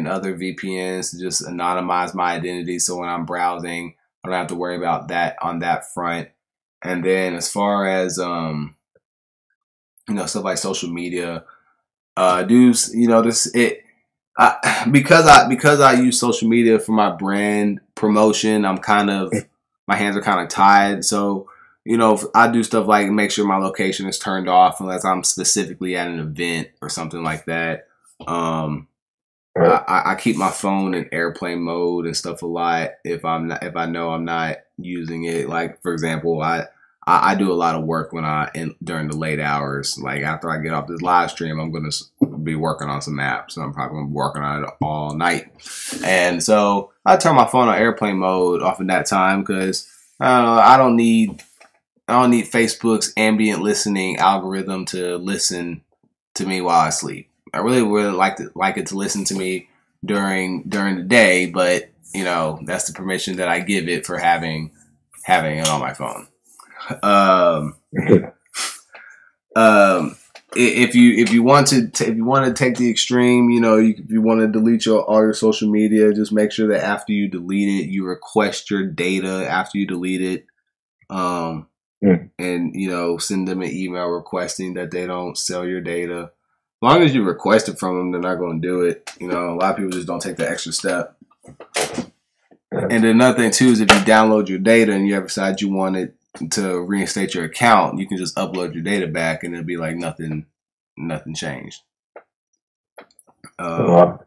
other VPNs to just anonymize my identity. So when I'm browsing, I don't have to worry about that on that front. And then as far as stuff like social media, because I use social media for my brand promotion, my hands are kind of tied. So, I do stuff like make sure my location is turned off unless I'm specifically at an event or something like that. I keep my phone in airplane mode and stuff a lot if I know I'm not using it. Like, for example, I do a lot of work during the late hours. Like after I get off this live stream, I'm going to be working on some apps. So I'm probably going to be working on it all night. And so I turn my phone on airplane mode often that time because I don't need Facebook's ambient listening algorithm to listen to me while I sleep. I really would like it to listen to me during the day, but that's the permission that I give it for having it on my phone. If you want to take the extreme, if you want to delete all your social media, just make sure that after you delete it, you request your data after you delete it, and send them an email requesting that they don't sell your data. As long as you request it from them, they're not going to do it. A lot of people just don't take the extra step. And then another thing too is if you download your data and you ever decide you want it to reinstate your account, you can just upload your data back and it'll be like nothing changed. Those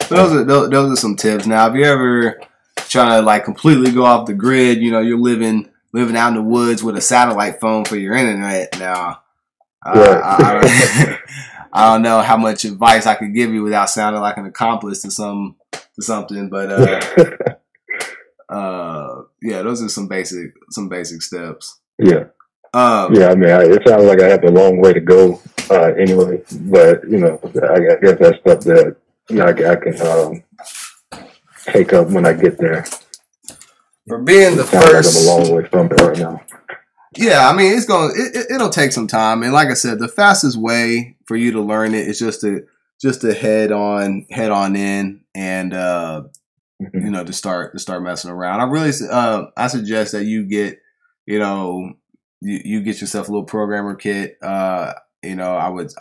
are some tips. Now, if you're ever trying to like completely go off the grid, you're living out in the woods with a satellite phone for your internet. Now, I don't know how much advice I could give you without sounding like an accomplice to something, but those are some basic steps. Yeah. I mean, it sounds like I have a long way to go anyway, but I guess that's stuff that I can take up when I get there. For being the first, like I'm a long way from it right now. Yeah, I mean, it'll take some time, and like I said, the fastest way for you to learn it is just to head on in and to start messing around. I really I suggest that you get you get yourself a little programmer kit. I would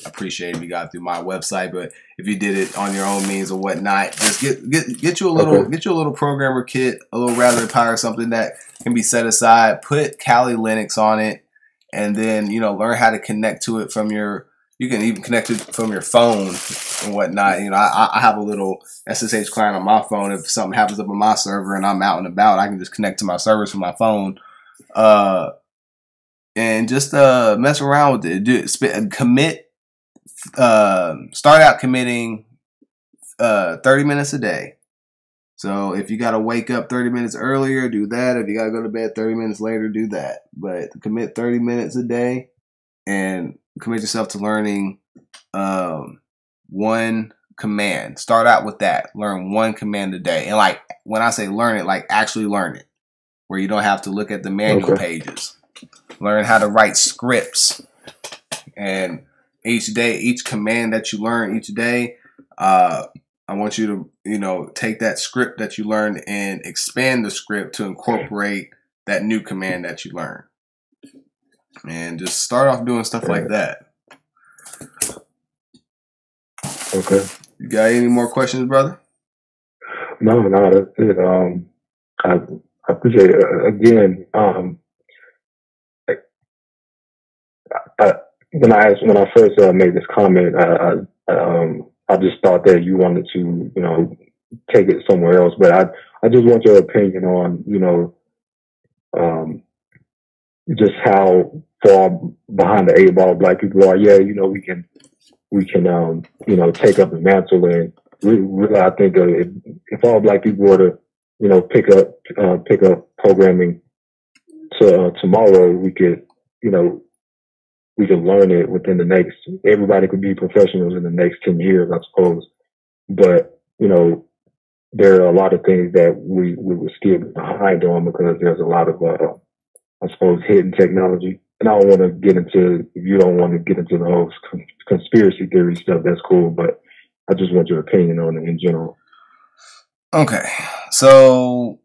appreciate if you got through my website, but if you did it on your own means or whatnot, just get you a little programmer kit, a little Raspberry Pi or something that can be set aside. Put Kali Linux on it, and then learn how to connect to it from your. You can even connect it from your phone and whatnot. I have a little SSH client on my phone. If something happens up on my server and I'm out and about, I can just connect to my servers from my phone. And just mess around with it. Commit. Start out committing 30 minutes a day. So if you got to wake up 30 minutes earlier, do that. If you got to go to bed 30 minutes later, do that. But commit 30 minutes a day and commit yourself to learning one command. Start out with that. Learn one command a day. And like when I say learn it, like actually learn it, where you don't have to look at the manual pages. Learn how to write scripts. And each day, each command that you learn each day, I want you to, you know, take that script that you learned and expand the script to incorporate that new command that you learned. And just start off doing stuff like that. Okay. You got any more questions, brother? No, that's it. I appreciate it. Again, when I first made this comment, I just thought that you wanted to, you know, take it somewhere else. But I just want your opinion on, you know, just how far behind the eight ball Black people are. Yeah, you know, we can, you know, take up the mantle, and really, I think if all Black people were to, you know, pick up programming tomorrow, we could, you know, we could learn it within the next. Everybody could be professionals in the next 10 years, I suppose. But you know, there are a lot of things that we were still behind on because there's a lot of, I suppose, hidden technology. And I don't want to get into, if you don't want to get into the whole conspiracy theory stuff, that's cool. But I just want your opinion on it in general. Okay. So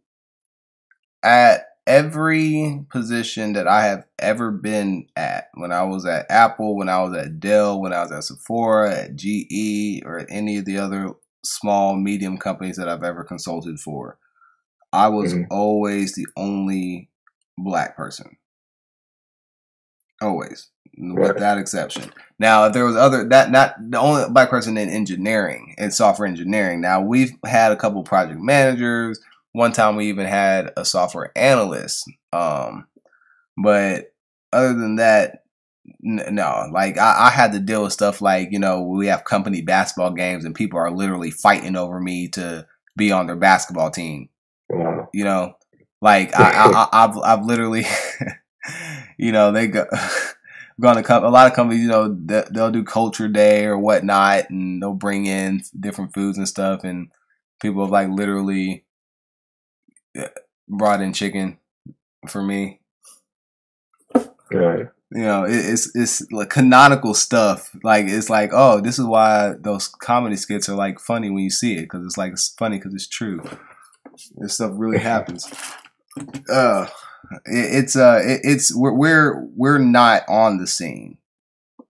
at every position that I have ever been at, when I was at Apple, when I was at Dell, when I was at Sephora, at GE, or at any of the other small, medium companies that I've ever consulted for, I was always the only Black person. Always. With that exception. Now, if there was not the only Black person in engineering and software engineering. Now, we've had a couple project managers. One time we even had a software analyst. But other than that, no. Like, I had to deal with stuff like, you know, we have company basketball games and people are literally fighting over me to be on their basketball team. Wow. You know, like I've literally, you know, they go. Gone to a lot of companies, you know, they'll do culture day or whatnot, and they'll bring in different foods and stuff, and people have like literally brought in chicken for me. Right. You know, it's like canonical stuff. Like it's like, oh, this is why those comedy skits are like funny when you see it, because it's like it's funny because it's true. This stuff really happens. We're not on the scene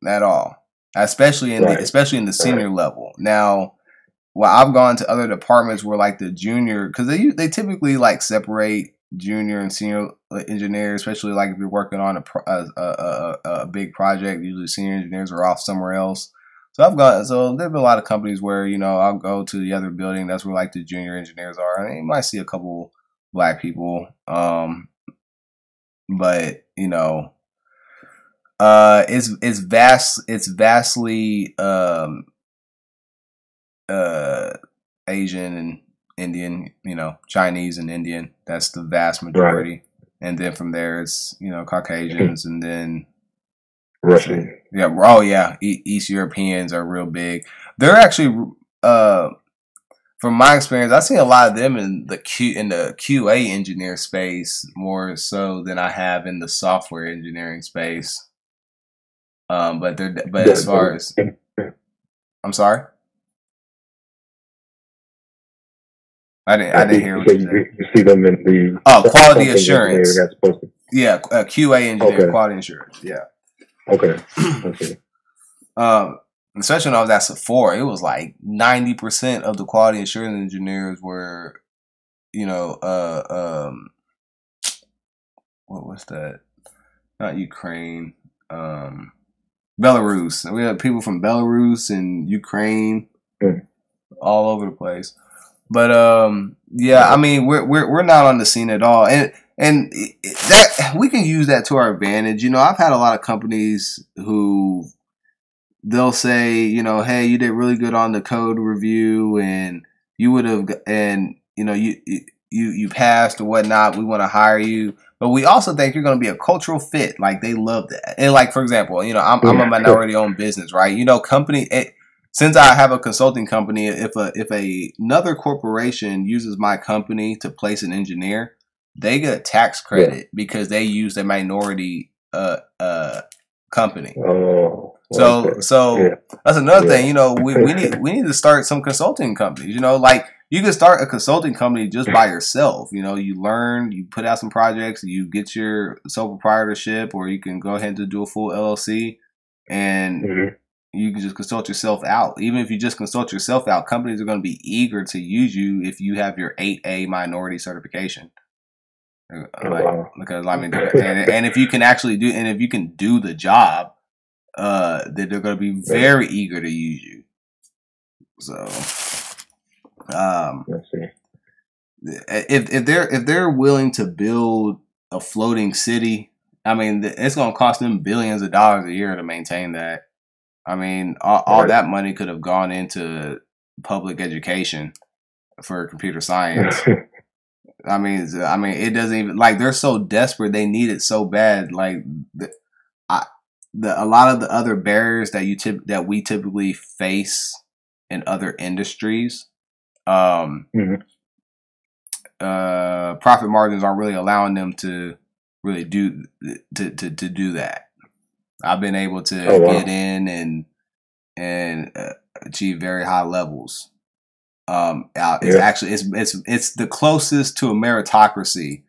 at all, especially in the senior level. Now, well, I've gone to other departments where like the junior, because they typically like separate junior and senior engineers, especially like if you're working on a big project. Usually, senior engineers are off somewhere else. So there've been a lot of companies where, you know, I'll go to the other building. That's where like the junior engineers are, and you might see a couple Black people. But you know, it's vastly Asian and Indian, you know, Chinese and Indian. That's the vast majority. Right. And then from there, it's, you know, Caucasians, and then Russian. Yeah. Oh yeah. East Europeans are real big. They're actually, from my experience, I've seen a lot of them in the QA engineer space more so than I have in the software engineering space. But as far as, I'm sorry, I didn't hear what you said. You see them in the quality assurance. Yeah, QA engineer, quality assurance. Yeah. Okay. Okay. Especially when I was at Sephora, it was like 90% of the quality assurance engineers were, you know, what was that? Not Ukraine, Belarus. We had people from Belarus and Ukraine, all over the place. But yeah, I mean, we're not on the scene at all, and that we can use that to our advantage. You know, I've had a lot of companies who they'll say, you know, hey, you did really good on the code review, and you would have, and you know, you passed or whatnot. We want to hire you. But we also think you're going to be a cultural fit. Like, they love that. And like, for example, you know, I'm a minority owned business, right? You know, since I have a consulting company, if another corporation uses my company to place an engineer, they get a tax credit because they use a minority company. Oh, so okay. That's another thing. You know, we need to start some consulting companies. You know, like, you can start a consulting company just by yourself. You know, you learn, you put out some projects, you get your sole proprietorship, or you can go ahead and do a full LLC, and you can just consult yourself out. Even if you just consult yourself out, companies are going to be eager to use you if you have your 8A minority certification. Because I mean, and if you can actually do, and if you can do the job, then they're going to be very eager to use you. So, if they're willing to build a floating city, I mean, it's going to cost them billions of dollars a year to maintain that. I mean, all that money could have gone into public education for computer science. I mean, it doesn't even, like, they're so desperate, they need it so bad. Like, a lot of the other barriers that we typically face in other industries, profit margins aren't really allowing them to really do that. I've been able to get in and achieve very high levels. It's the closest to a meritocracy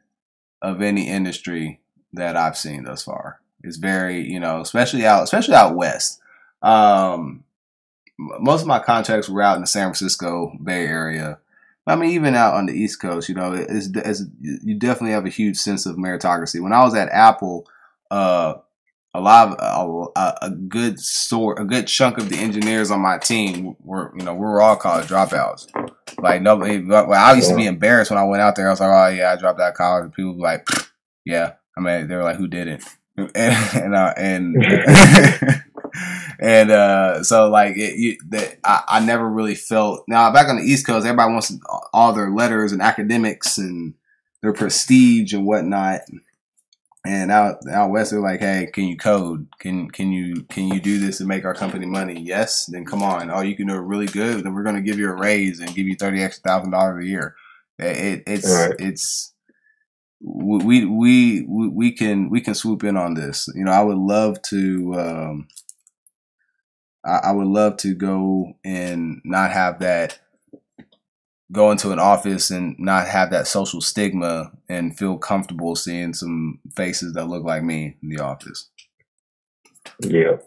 of any industry that I've seen thus far. It's very, you know, especially out west. Most of my contracts were out in the San Francisco Bay Area. I mean, even out on the East Coast, you know, you definitely have a huge sense of meritocracy. When I was at Apple, a good chunk of the engineers on my team were, you know, we were all college dropouts. Like, nobody. I used to be embarrassed when I went out there. I was like, oh yeah, I dropped out of college. And people were like, yeah. I mean, they were like, who didn't? So like I never really felt. Now back on the East Coast, everybody wants all their letters and academics and their prestige and whatnot. And out west, they're like, hey, can you code? Can you do this and make our company money? Yes, then come on. Oh, you can do it really good. Then we're going to give you a raise and give you $30,000 a year. We can swoop in on this. You know, I would love to. I would love to go and not have that. Go into an office and not have that social stigma and feel comfortable seeing some faces that look like me in the office. Yeah.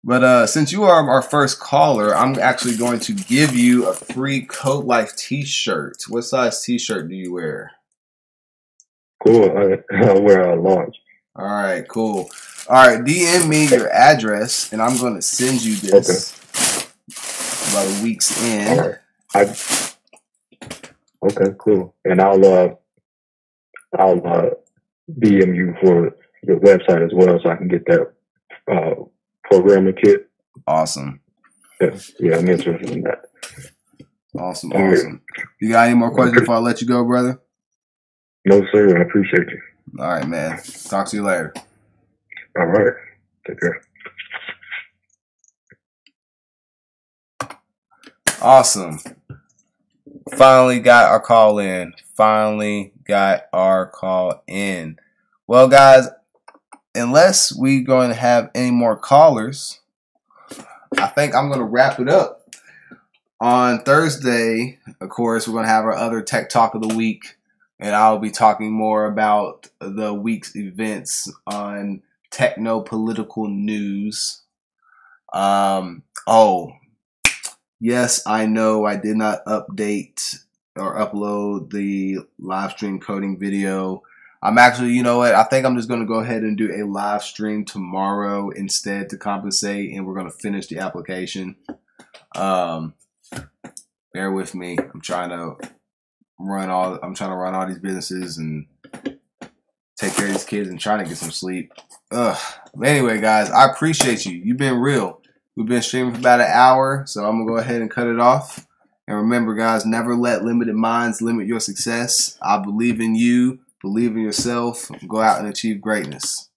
But since you are our first caller, I'm actually going to give you a free Code Life t-shirt. What size t-shirt do you wear? Cool. I wear a large. All right, cool. All right, DM me your address, and I'm going to send you this about a week's in. All right. Okay, cool. And I'll DM you for your website as well, so I can get that programming kit. Awesome. Yeah, I'm interested in that. Awesome. You got any more questions before I let you go, brother? No, sir. I appreciate you. All right, man. Talk to you later. All right. Take care. Awesome. Finally got our call in. Well, guys, unless we're going to have any more callers, I think I'm going to wrap it up. On Thursday, of course, we're going to have our other Tech Talk of the Week, and I'll be talking more about the week's events on techno-political news. Yes, I know I did not update or upload the live stream coding video. I'm actually, you know what? I think I'm just going to go ahead and do a live stream tomorrow instead to compensate, and we're going to finish the application. Bear with me. I'm trying to run all these businesses and take care of these kids and trying to get some sleep. But anyway, guys, I appreciate you. You've been real. We've been streaming for about an hour, so I'm going to go ahead and cut it off. And remember, guys, never let limited minds limit your success. I believe in you. Believe in yourself. Go out and achieve greatness.